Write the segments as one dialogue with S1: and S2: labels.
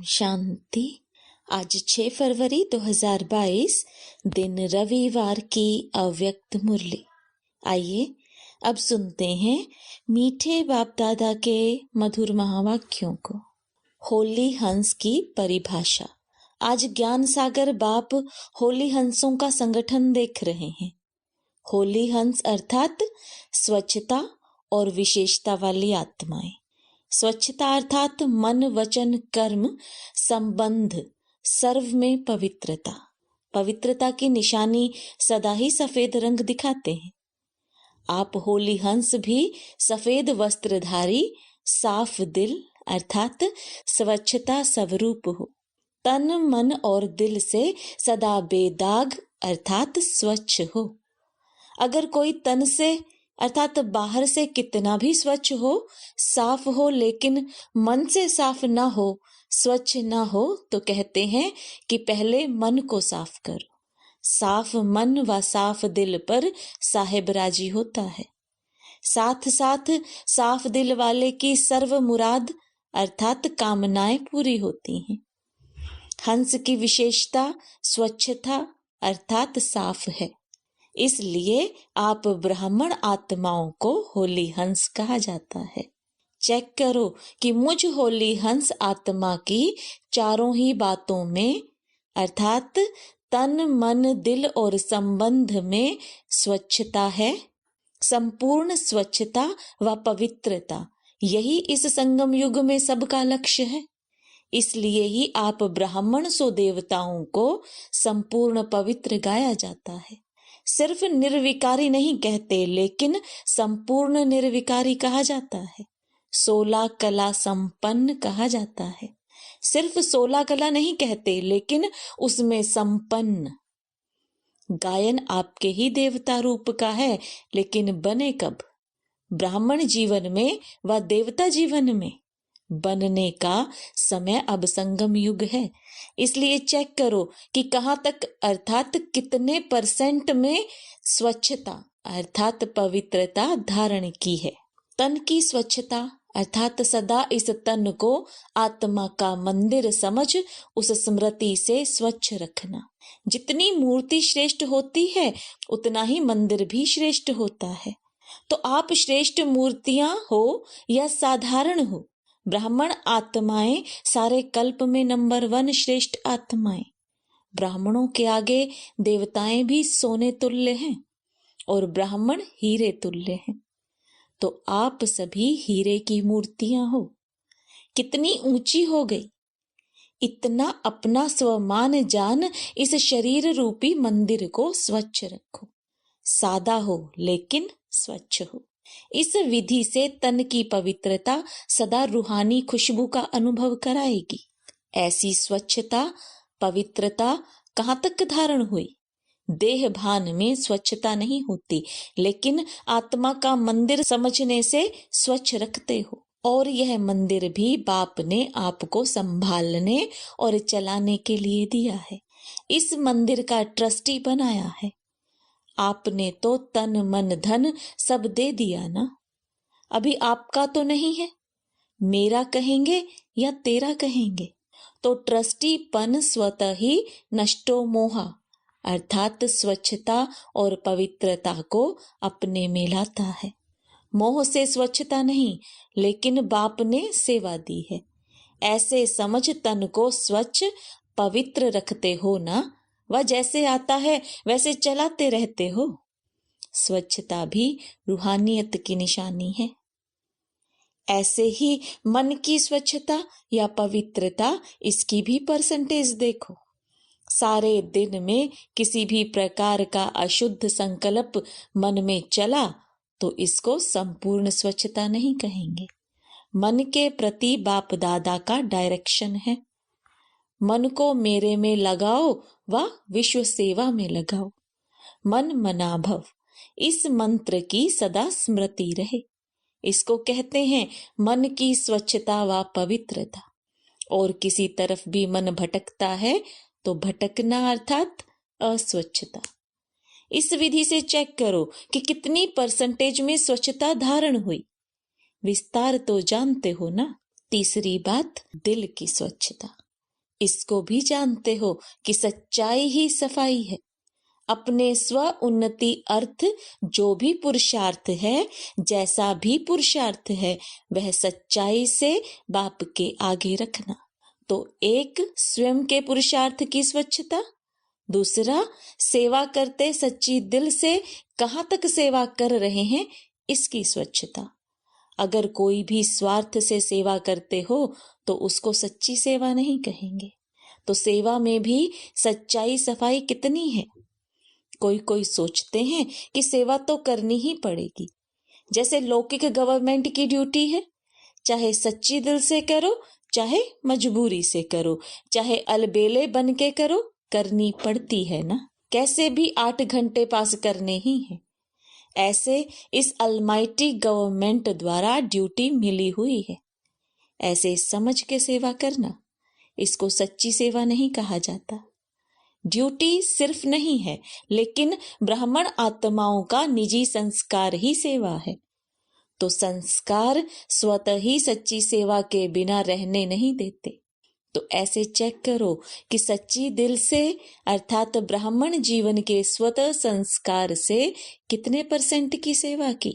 S1: शांति। आज 6 फरवरी 2022 दिन रविवार की अव्यक्त मुरली। आइए अब सुनते हैं मीठे बाप दादा के मधुर महावाक्यों को। होली हंस की परिभाषा। आज ज्ञान सागर बाप होली हंसों का संगठन देख रहे हैं। होली हंस अर्थात स्वच्छता और विशेषता वाली आत्माएं। स्वच्छता अर्थात मन वचन कर्म संबंध सर्व में पवित्रता। पवित्रता की निशानी सदा ही सफेद रंग दिखाते हैं। आप होली हंस भी सफेद वस्त्रधारी साफ दिल अर्थात स्वच्छता स्वरूप हो। तन मन और दिल से सदा बेदाग अर्थात स्वच्छ हो। अगर कोई तन से अर्थात बाहर से कितना भी स्वच्छ हो, साफ हो, लेकिन मन से साफ ना हो, स्वच्छ ना हो, तो कहते हैं कि पहले मन को साफ करो। साफ मन व साफ दिल पर साहेब राजी होता है। साथ साथ साफ दिल वाले की सर्व मुराद अर्थात कामनाएं पूरी होती हैं। हंस की विशेषता स्वच्छता अर्थात साफ है। इसलिए आप ब्राह्मण आत्माओं को होली हंस कहा जाता है। चेक करो कि मुझ होली हंस आत्मा की चारों ही बातों में अर्थात तन मन दिल और संबंध में स्वच्छता है। संपूर्ण स्वच्छता व पवित्रता, यही इस संगम युग में सबका लक्ष्य है। इसलिए ही आप ब्राह्मण सो देवताओं को संपूर्ण पवित्र गाया जाता है। सिर्फ निर्विकारी नहीं कहते, लेकिन संपूर्ण निर्विकारी कहा जाता है। 16 कला संपन्न कहा जाता है। सिर्फ 16 कला नहीं कहते, लेकिन उसमें संपन्न। गायन आपके ही देवता रूप का है, लेकिन बने कब? ब्राह्मण जीवन में व देवता जीवन में। बनने का समय अब संगम युग है। इसलिए चेक करो कि कहाँ तक अर्थात कितने % में स्वच्छता अर्थात पवित्रता धारण की है। तन की स्वच्छता अर्थात सदा इस तन को आत्मा का मंदिर समझ उस स्मृति से स्वच्छ रखना। जितनी मूर्ति श्रेष्ठ होती है, उतना ही मंदिर भी श्रेष्ठ होता है। तो आप श्रेष्ठ मूर्तियां हो या साधारण हो, ब्राह्मण आत्माएं सारे कल्प में नंबर 1 श्रेष्ठ आत्माएं। ब्राह्मणों के आगे देवताएं भी सोने तुल्य हैं और ब्राह्मण हीरे तुल्य हैं। तो आप सभी हीरे की मूर्तियां हो। कितनी ऊंची हो गई। इतना अपना स्वमान जान इस शरीर रूपी मंदिर को स्वच्छ रखो। सादा हो लेकिन स्वच्छ हो। इस विधि से तन की पवित्रता सदा रूहानी खुशबू का अनुभव कराएगी। ऐसी स्वच्छता पवित्रता कहाँ तक धारण हुई? देह भान में स्वच्छता नहीं होती, लेकिन आत्मा का मंदिर समझने से स्वच्छ रखते हो। और यह मंदिर भी बाप ने आपको संभालने और चलाने के लिए दिया है। इस मंदिर का ट्रस्टी बनाया है। आपने तो तन मन धन सब दे दिया ना। अभी आपका तो नहीं है। मेरा कहेंगे या तेरा कहेंगे? तो ट्रस्टी पन स्वतः ही नष्टो मोहा अर्थात स्वच्छता और पवित्रता को अपने में लाता है। मोह से स्वच्छता नहीं, लेकिन बाप ने सेवा दी है। ऐसे समझ तन को स्वच्छ पवित्र रखते हो ना, वह जैसे आता है वैसे चलाते रहते हो। स्वच्छता भी रूहानियत की निशानी है। ऐसे ही मन की स्वच्छता या पवित्रता, इसकी भी % देखो। सारे दिन में किसी भी प्रकार का अशुद्ध संकल्प मन में चला तो इसको संपूर्ण स्वच्छता नहीं कहेंगे। मन के प्रति बाप दादा का डायरेक्शन है। मन को मेरे में लगाओ व विश्व सेवा में लगाओ। मन मनाभव, इस मंत्र की सदा स्मृति रहे। इसको कहते हैं मन की स्वच्छता व पवित्रता। और किसी तरफ भी मन भटकता है तो भटकना अर्थात अस्वच्छता। इस विधि से चेक करो कि कितनी % में स्वच्छता धारण हुई। विस्तार तो जानते हो ना। तीसरी बात, दिल की स्वच्छता। इसको भी जानते हो कि सच्चाई ही सफाई है। अपने स्व उन्नति अर्थ जो भी पुरुषार्थ है, जैसा भी पुरुषार्थ है, वह सच्चाई से बाप के आगे रखना। तो एक स्वयं के पुरुषार्थ की स्वच्छता, दूसरा सेवा करते सच्ची दिल से कहाँ तक सेवा कर रहे हैं इसकी स्वच्छता। अगर कोई भी स्वार्थ से सेवा करते हो तो उसको सच्ची सेवा नहीं कहेंगे। तो सेवा में भी सच्चाई सफाई कितनी है। कोई सोचते हैं कि सेवा तो करनी ही पड़ेगी, जैसे लौकिक गवर्नमेंट की ड्यूटी है, चाहे सच्ची दिल से करो, चाहे मजबूरी से करो, चाहे अलबेले बन के करो, करनी पड़ती है ना। कैसे भी 8 घंटे पास करने ही हैं। ऐसे इस अलमाइटी गवर्नमेंट द्वारा ड्यूटी मिली हुई है। ऐसे समझ के सेवा करना, इसको सच्ची सेवा नहीं कहा जाता। ड्यूटी सिर्फ नहीं है, लेकिन ब्राह्मण आत्माओं का निजी संस्कार ही सेवा है। तो संस्कार स्वतः ही सच्ची सेवा के बिना रहने नहीं देते। तो ऐसे चेक करो कि सच्ची दिल से अर्थात ब्राह्मण जीवन के स्वतः संस्कार से कितने % की सेवा की।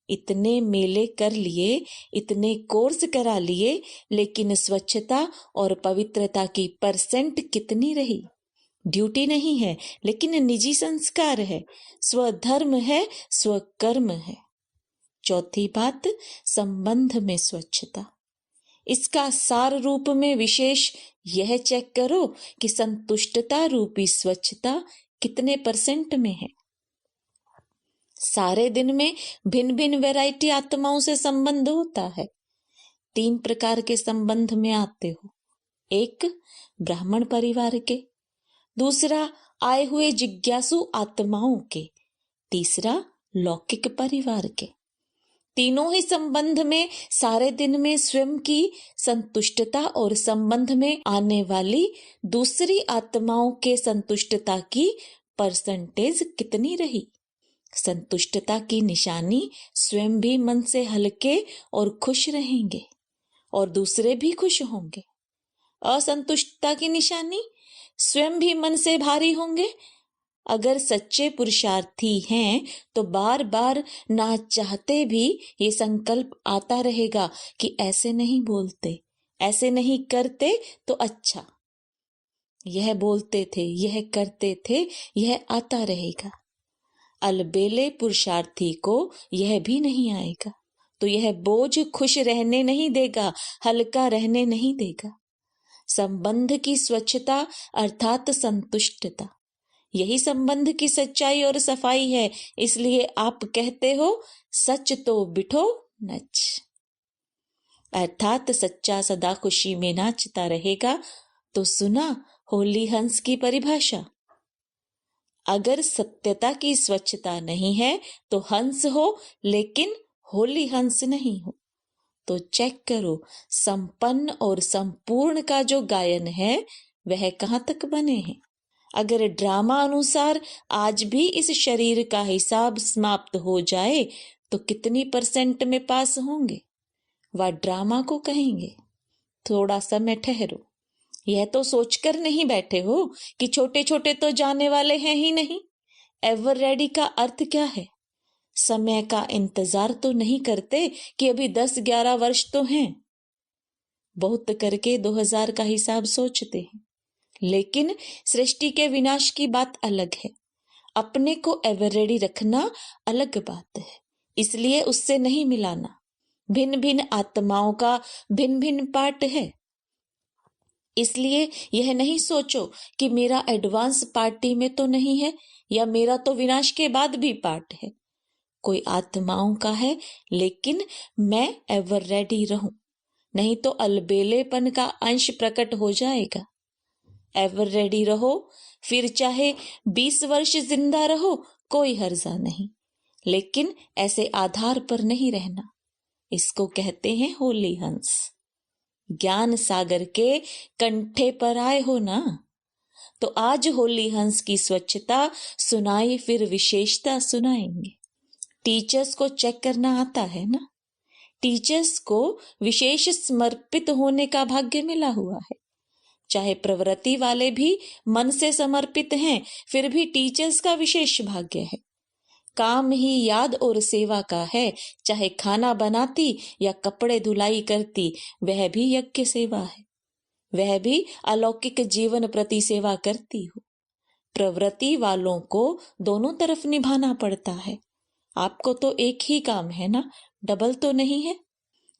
S1: इतने मेले कर लिए, इतने कोर्स करा लिए, लेकिन स्वच्छता और पवित्रता की % कितनी रही। ड्यूटी नहीं है, लेकिन निजी संस्कार है, स्वधर्म है, स्वकर्म है। चौथी बात, संबंध में स्वच्छता। इसका सार रूप में विशेष यह चेक करो कि संतुष्टता रूपी स्वच्छता कितने % में है। सारे दिन में भिन्न भिन्न वैरायटी आत्माओं से संबंध होता है। 3 प्रकार के संबंध में आते हो। एक, ब्राह्मण परिवार के, दूसरा आए हुए जिज्ञासु आत्माओं के, तीसरा लौकिक परिवार के। तीनों ही संबंध में सारे दिन में स्वयं की संतुष्टता और संबंध में आने वाली दूसरी आत्माओं के संतुष्टता की % कितनी रही। संतुष्टता की निशानी स्वयं भी मन से हल्के और खुश रहेंगे और दूसरे भी खुश होंगे। असंतुष्टता की निशानी स्वयं भी मन से भारी होंगे। अगर सच्चे पुरुषार्थी हैं तो बार बार ना चाहते भी ये संकल्प आता रहेगा कि ऐसे नहीं बोलते, ऐसे नहीं करते तो अच्छा। यह बोलते थे, यह करते थे, यह आता रहेगा। अलबेले पुरुषार्थी को यह भी नहीं आएगा, तो यह बोझ खुश रहने नहीं देगा, हल्का रहने नहीं देगा। संबंध की स्वच्छता अर्थात संतुष्टता, यही संबंध की सच्चाई और सफाई है। इसलिए आप कहते हो सच तो बिठो नच, अर्थात सच्चा सदा खुशी में नाचता रहेगा। तो सुना होली हंस की परिभाषा। अगर सत्यता की स्वच्छता नहीं है तो हंस हो, लेकिन होली हंस नहीं हो। तो चेक करो संपन्न और संपूर्ण का जो गायन है वह कहाँ तक बने हैं। अगर ड्रामा अनुसार आज भी इस शरीर का हिसाब समाप्त हो जाए तो कितनी % में पास होंगे, वह ड्रामा को कहेंगे। थोड़ा समय ठहरो, यह तो सोचकर नहीं बैठे हो कि छोटे छोटे तो जाने वाले हैं ही नहीं। एवर रेडी का अर्थ क्या है? समय का इंतजार तो नहीं करते कि अभी 10-11 वर्ष तो हैं। बहुत करके 2000 का हिसाब सोचते हैं, लेकिन सृष्टि के विनाश की बात अलग है। अपने को एवर रेडी रखना अलग बात है, इसलिए उससे नहीं मिलाना। भिन्न भिन्न आत्माओं का भिन्न भिन्न पार्ट है। इसलिए यह नहीं सोचो कि मेरा एडवांस पार्टी में तो नहीं है या मेरा तो विनाश के बाद भी पार्ट है। कोई आत्माओं का है, लेकिन मैं एवर रेडी रहूं, नहीं तो अलबेलेपन का अंश प्रकट हो जाएगा। एवर रेडी रहो, फिर चाहे 20 वर्ष जिंदा रहो, कोई हर्जा नहीं, लेकिन ऐसे आधार पर नहीं रहना। इसको कहते हैं होली हंस। ज्ञान सागर के कंठे पर आए हो ना, तो आज होली हंस की स्वच्छता सुनाई, फिर विशेषता सुनाएंगे। टीचर्स को चेक करना आता है ना, टीचर्स को विशेष समर्पित होने का भाग्य मिला हुआ है। चाहे प्रवृत्ति वाले भी मन से समर्पित हैं, फिर भी टीचर्स का विशेष भाग्य है। काम ही याद और सेवा का है, चाहे खाना बनाती या कपड़े धुलाई करती, वह भी यज्ञ सेवा है, वह भी अलौकिक जीवन प्रति सेवा करती हो। प्रवृत्ति वालों को दोनों तरफ निभाना पड़ता है। आपको तो एक ही काम है ना, डबल तो नहीं है।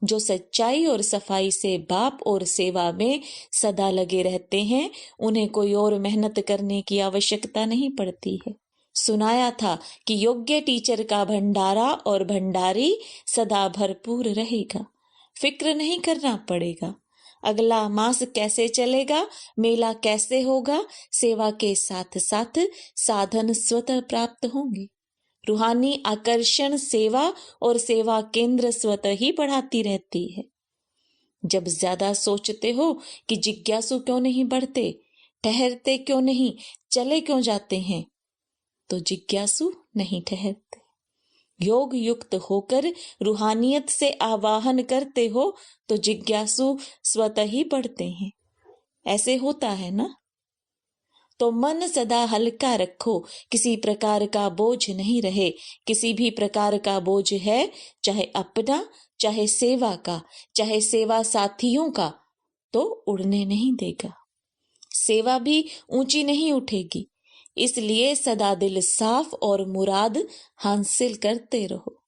S1: जो सच्चाई और सफाई से बाप और सेवा में सदा लगे रहते हैं, उन्हें कोई और मेहनत करने की आवश्यकता नहीं पड़ती है। सुनाया था कि योग्य टीचर का भंडारा और भंडारी सदा भरपूर रहेगा। फिक्र नहीं करना पड़ेगा अगला मास कैसे चलेगा, मेला कैसे होगा। सेवा के साथ साथ साधन स्वतः प्राप्त होंगे। रूहानी आकर्षण सेवा और सेवा केंद्र स्वतः ही बढ़ाती रहती है। जब ज्यादा सोचते हो कि जिज्ञासु क्यों नहीं बढ़ते, ठहरते क्यों नहीं, चले क्यों जाते हैं, तो जिज्ञासु नहीं ठहरते। योग युक्त होकर रूहानियत से आवाहन करते हो तो जिज्ञासु स्वतः ही बढ़ते हैं। ऐसे होता है ना। तो मन सदा हल्का रखो, किसी प्रकार का बोझ नहीं रहे। किसी भी प्रकार का बोझ है, चाहे अपना, चाहे सेवा का, चाहे सेवा साथियों का, तो उड़ने नहीं देगा। सेवा भी ऊंची नहीं उठेगी। इसलिए सदा दिल साफ और मुराद हासिल करते रहो।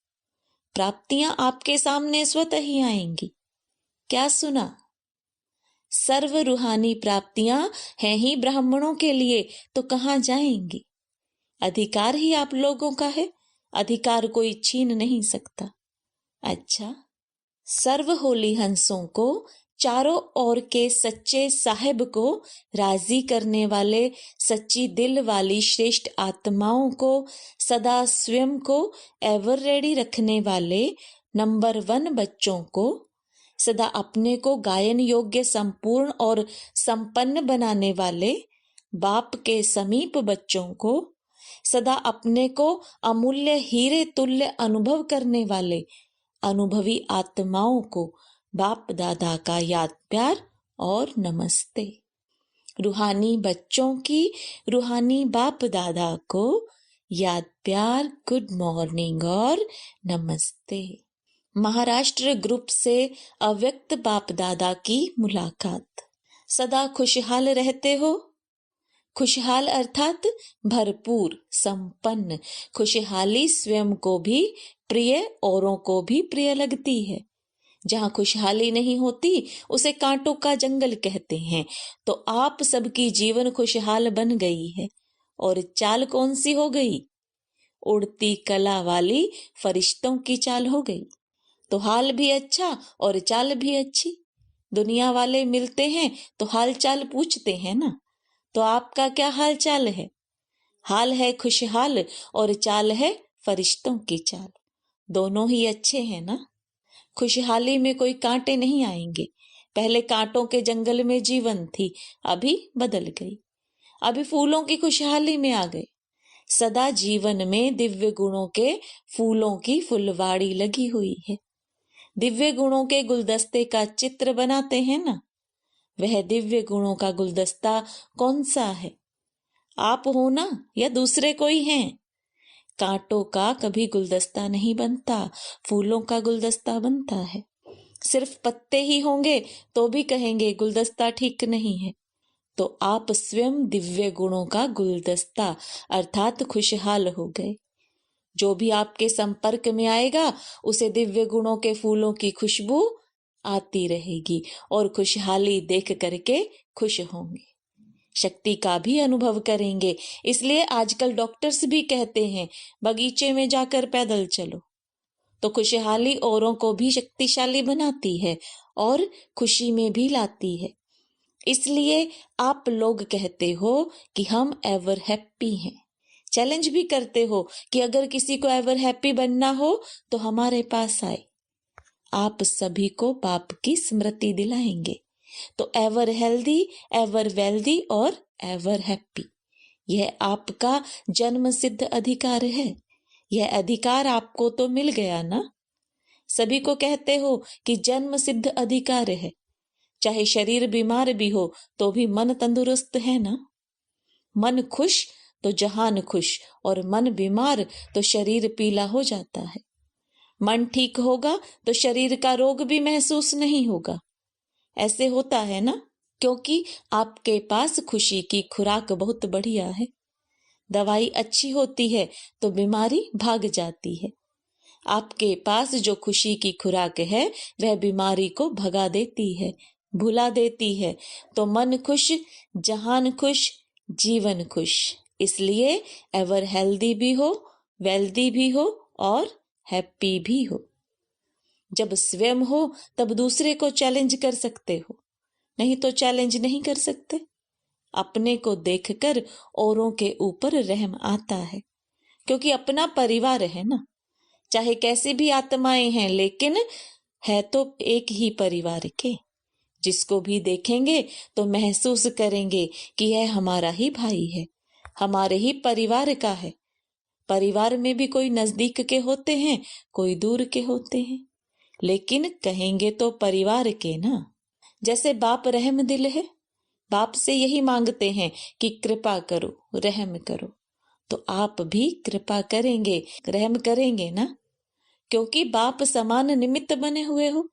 S1: प्राप्तियां आपके सामने स्वतः ही आएंगी। क्या सुना? सर्व रूहानी प्राप्तियां हैं ही ब्राह्मणों के लिए, तो कहां जाएंगी? अधिकार ही आप लोगों का है, अधिकार कोई छीन नहीं सकता। अच्छा, सर्व होली हंसों को, चारों ओर के सच्चे साहिब को राजी करने वाले, सच्ची दिल वाली श्रेष्ठ आत्माओं को, सदा स्वयं को एवर रेडी रखने वाले नंबर 1 बच्चों को, सदा अपने को गायन योग्य, संपूर्ण और संपन्न बनाने वाले बाप के समीप बच्चों को, सदा अपने को अमूल्य हीरे तुल्य अनुभव करने वाले अनुभवी आत्माओं को बाप दादा का याद प्यार और नमस्ते। रूहानी बच्चों की रूहानी बाप दादा को याद प्यार, गुड मॉर्निंग और नमस्ते। महाराष्ट्र ग्रुप से अव्यक्त बाप दादा की मुलाकात। सदा खुशहाल रहते हो? खुशहाल अर्थात भरपूर, संपन्न। खुशहाली स्वयं को भी प्रिय, औरों को भी प्रिय लगती है। जहां खुशहाली नहीं होती उसे कांटों का जंगल कहते हैं। तो आप सबकी जीवन खुशहाल बन गई है। और चाल कौन सी हो गई? उड़ती कला वाली फरिश्तों की चाल हो गई। तो हाल भी अच्छा और चाल भी अच्छी। दुनिया वाले मिलते हैं तो हाल चाल पूछते हैं ना। तो आपका क्या हाल चाल है? हाल है खुशहाल और चाल है फरिश्तों की चाल। दोनों ही अच्छे हैं ना। खुशहाली में कोई कांटे नहीं आएंगे। पहले कांटों के जंगल में जीवन थी, अभी बदल गई। अभी फूलों की खुशहाली में आ गए। सदा जीवन में दिव्य गुणों के फूलों की फुलवाड़ी लगी हुई है। दिव्य गुणों के गुलदस्ते का चित्र बनाते हैं ना। वह दिव्य गुणों का गुलदस्ता कौन सा है? आप हो ना, या दूसरे कोई हैं? कांटों का कभी गुलदस्ता नहीं बनता, फूलों का गुलदस्ता बनता है। सिर्फ पत्ते ही होंगे तो भी कहेंगे गुलदस्ता ठीक नहीं है। तो आप स्वयं दिव्य गुणों का गुलदस्ता अर्थात खुशहाल हो गए। जो भी आपके संपर्क में आएगा उसे दिव्य गुणों के फूलों की खुशबू आती रहेगी और खुशहाली देख करके खुश होंगे, शक्ति का भी अनुभव करेंगे। इसलिए आजकल डॉक्टर्स भी कहते हैं बगीचे में जाकर पैदल चलो। तो खुशहाली औरों को भी शक्तिशाली बनाती है और खुशी में भी लाती है। इसलिए आप लोग कहते हो कि हम एवर हैप्पी हैं। चैलेंज भी करते हो कि अगर किसी को एवर हैप्पी बनना हो तो हमारे पास आए। आप सभी को बाप की स्मृति दिलाएंगे। तो एवर हेल्दी, एवर वेल्दी और एवर हैप्पी, यह आपका जन्म सिद्ध अधिकार है। यह अधिकार आपको तो मिल गया ना। सभी को कहते हो कि जन्म सिद्ध अधिकार है। चाहे शरीर बीमार भी हो तो भी मन तंदुरुस्त है ना। मन खुश तो जहान खुश, और मन बीमार तो शरीर पीला हो जाता है। मन ठीक होगा तो शरीर का रोग भी महसूस नहीं होगा। ऐसे होता है ना, क्योंकि आपके पास खुशी की खुराक बहुत बढ़िया है। दवाई अच्छी होती है तो बीमारी भाग जाती है। आपके पास जो खुशी की खुराक है वह बीमारी को भगा देती है, भुला देती है। तो मन खुश, जहान खुश, जीवन खुश। इसलिए एवर हेल्दी भी हो, वेल्दी भी हो और हैप्पी भी हो। जब स्वयं हो तब दूसरे को चैलेंज कर सकते हो, नहीं तो चैलेंज नहीं कर सकते। अपने को देखकर औरों के ऊपर रहम आता है, क्योंकि अपना परिवार है ना। चाहे कैसी भी आत्माएं हैं, लेकिन है तो एक ही परिवार के। जिसको भी देखेंगे तो महसूस करेंगे कि यह हमारा ही भाई है, हमारे ही परिवार का है। परिवार में भी कोई नजदीक के होते हैं, कोई दूर के होते हैं, लेकिन कहेंगे तो परिवार के ना। जैसे बाप रहम दिल है, बाप से यही मांगते हैं कि कृपा करो, रहम करो। तो आप भी कृपा करेंगे, रहम करेंगे ना, क्योंकि बाप समान निमित्त बने हुए हो।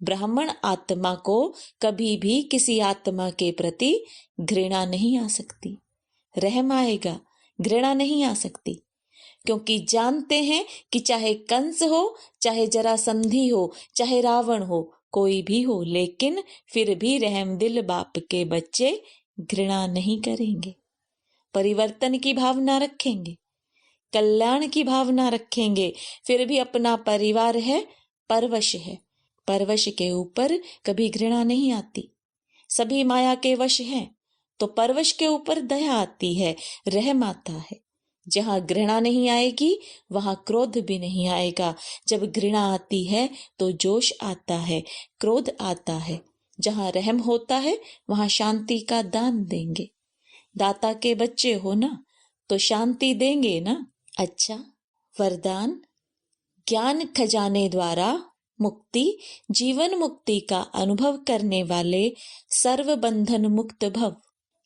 S1: ब्राह्मण आत्मा को कभी भी किसी आत्मा के प्रति घृणा नहीं आ सकती। रहम आएगा, घृणा नहीं आ सकती, क्योंकि जानते हैं कि चाहे कंस हो, चाहे जरासंधी हो, चाहे रावण हो, कोई भी हो, लेकिन फिर भी रहम दिल बाप के बच्चे घृणा नहीं करेंगे। परिवर्तन की भावना रखेंगे, कल्याण की भावना रखेंगे। फिर भी अपना परिवार है, परवश है। परवश के ऊपर कभी घृणा नहीं आती। सभी माया के वश हैं, तो परवश के ऊपर दया आती है, रहम आता है। जहां घृणा नहीं आएगी वहां क्रोध भी नहीं आएगा। जब घृणा आती है तो जोश आता है, क्रोध आता है। जहां रहम होता है वहां शांति का दान देंगे। दाता के बच्चे हो ना, तो शांति देंगे ना। अच्छा, वरदान। ज्ञान खजाने द्वारा मुक्ति, जीवन मुक्ति का अनुभव करने वाले सर्व बंधन मुक्त भव।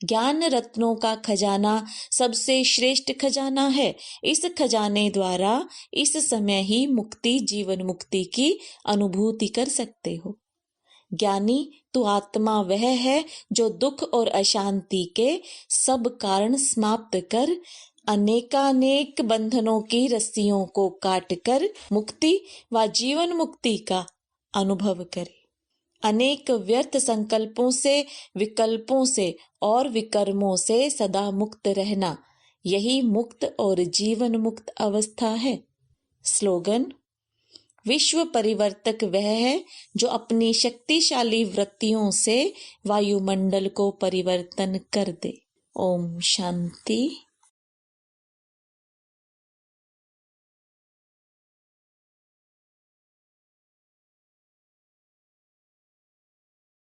S1: ज्ञान रत्नों का खजाना सबसे श्रेष्ठ खजाना है। इस खजाने द्वारा इस समय ही मुक्ति, जीवन मुक्ति की अनुभूति कर सकते हो। ज्ञानी तो आत्मा वह है जो दुख और अशांति के सब कारण समाप्त कर अनेकानेक बंधनों की रस्सियों को काटकर मुक्ति व जीवन मुक्ति का अनुभव करे। अनेक व्यर्थ संकल्पों से, विकल्पों से और विकर्मों से सदा मुक्त रहना, यही मुक्त और जीवन मुक्त अवस्था है। स्लोगन। विश्व परिवर्तक वह है जो अपनी शक्तिशाली वृत्तियों से वायुमंडल को परिवर्तन कर दे। ओम शांति।